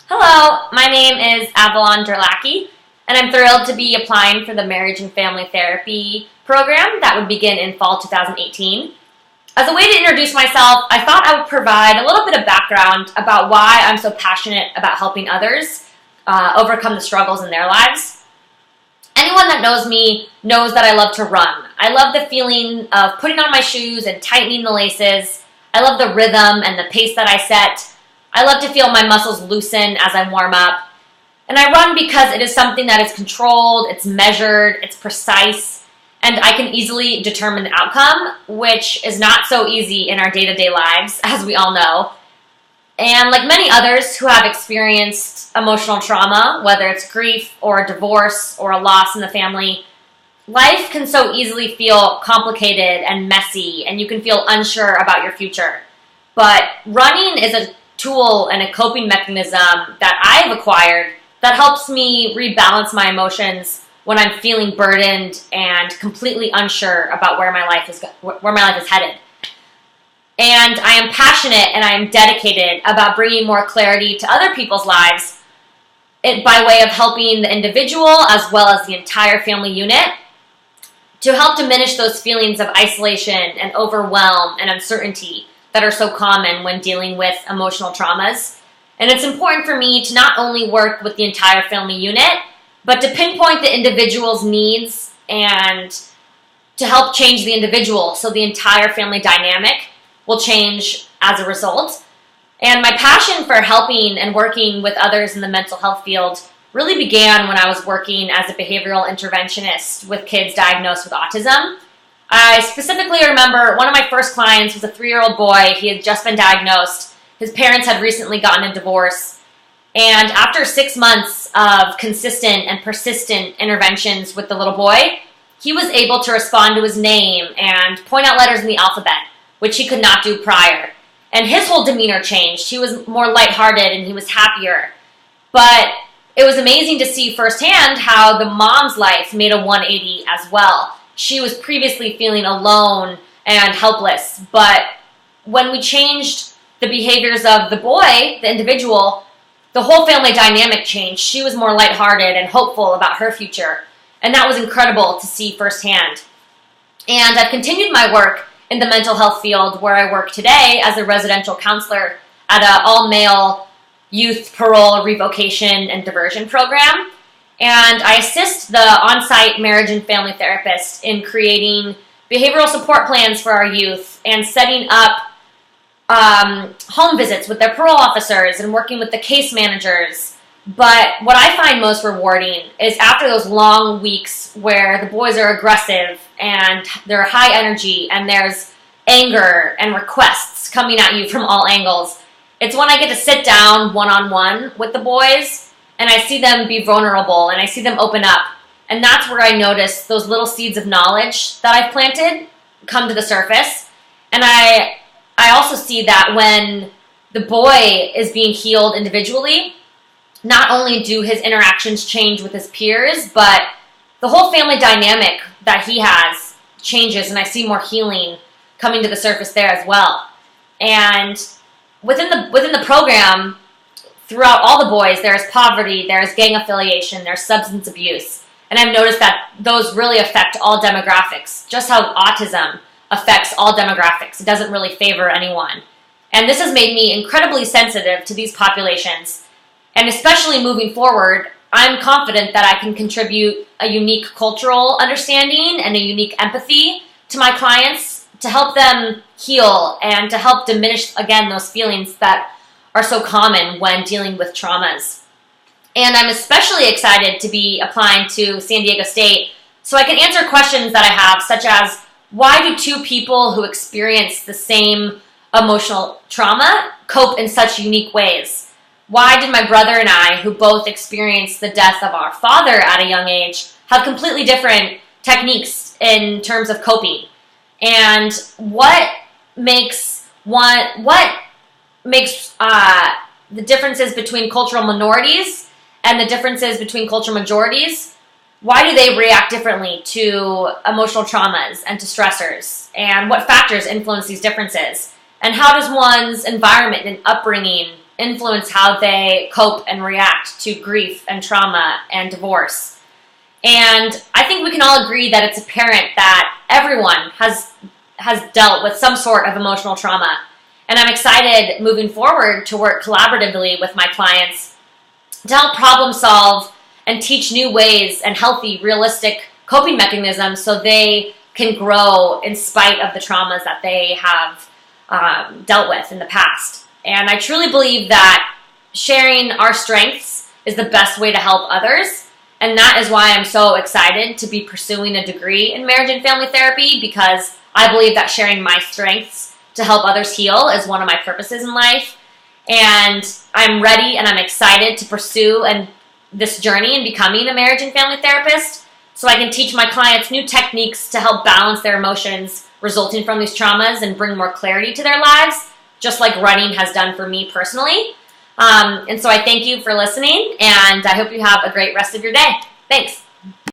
Hello, my name is Avalon Derlacki, and I'm thrilled to be applying for the Marriage and Family Therapy program that would begin in fall 2018. As a way to introduce myself, I thought I would provide a little bit of background about why I'm so passionate about helping others overcome the struggles in their lives. Anyone that knows me knows that I love to run. I love the feeling of putting on my shoes and tightening the laces. I love the rhythm and the pace that I set. I love to feel my muscles loosen as I warm up. And I run because it is something that is controlled, it's measured, it's precise, and I can easily determine the outcome, which is not so easy in our day-to-day lives, as we all know. And like many others who have experienced emotional trauma, whether it's grief or a divorce or a loss in the family, life can so easily feel complicated and messy, and you can feel unsure about your future. But running is a tool and a coping mechanism that I've acquired that helps me rebalance my emotions when I'm feeling burdened and completely unsure about where my life is headed. And I am passionate and I am dedicated about bringing more clarity to other people's lives by way of helping the individual as well as the entire family unit to help diminish those feelings of isolation and overwhelm and uncertainty that are so common when dealing with emotional traumas. And it's important for me to not only work with the entire family unit, but to pinpoint the individual's needs and to help change the individual so the entire family dynamic will change as a result. And my passion for helping and working with others in the mental health field really began when I was working as a behavioral interventionist with kids diagnosed with autism. I specifically remember one of my first clients was a 3-year-old boy. He had just been diagnosed. His parents had recently gotten a divorce. And after 6 months of consistent and persistent interventions with the little boy, he was able to respond to his name and point out letters in the alphabet, which he could not do prior. And his whole demeanor changed. He was more lighthearted and he was happier. But it was amazing to see firsthand how the mom's life made a 180 as well. She was previously feeling alone and helpless, but when we changed the behaviors of the boy, the individual, the whole family dynamic changed. She was more lighthearted and hopeful about her future, and that was incredible to see firsthand. And I've continued my work in the mental health field where I work today as a residential counselor at an all-male youth parole revocation and diversion program. And I assist the on-site marriage and family therapist in creating behavioral support plans for our youth and setting up home visits with their parole officers and working with the case managers. But what I find most rewarding is after those long weeks where the boys are aggressive and they're high energy and there's anger and requests coming at you from all angles, it's when I get to sit down one-on-one with the boys and I see them be vulnerable and I see them open up. And that's where I notice those little seeds of knowledge that I've planted come to the surface. And I also see that when the boy is being healed individually, not only do his interactions change with his peers, but the whole family dynamic that he has changes, and I see more healing coming to the surface there as well. And within the program, throughout all the boys, there's poverty, there's gang affiliation, there's substance abuse. And I've noticed that those really affect all demographics, just how autism affects all demographics. It doesn't really favor anyone. And this has made me incredibly sensitive to these populations. And especially moving forward, I'm confident that I can contribute a unique cultural understanding and a unique empathy to my clients to help them heal and to help diminish, again, those feelings that are so common when dealing with traumas. And I'm especially excited to be applying to San Diego State so I can answer questions that I have, such as, why do two people who experience the same emotional trauma cope in such unique ways? Why did my brother and I, who both experienced the death of our father at a young age, have completely different techniques in terms of coping? And what makes the differences between cultural minorities and the differences between cultural majorities? Why do they react differently to emotional traumas and to stressors? And what factors influence these differences? And how does one's environment and upbringing influence how they cope and react to grief and trauma and divorce. And I think we can all agree that it's apparent that everyone has dealt with some sort of emotional trauma. And I'm excited moving forward to work collaboratively with my clients to help problem solve and teach new ways and healthy, realistic coping mechanisms so they can grow in spite of the traumas that they have dealt with in the past. And I truly believe that sharing our strengths is the best way to help others. And that is why I'm so excited to be pursuing a degree in marriage and family therapy, because I believe that sharing my strengths to help others heal is one of my purposes in life. And I'm ready and I'm excited to pursue this journey in becoming a marriage and family therapist so I can teach my clients new techniques to help balance their emotions resulting from these traumas and bring more clarity to their lives, just like running has done for me personally. And so I thank you for listening, and I hope you have a great rest of your day. Thanks.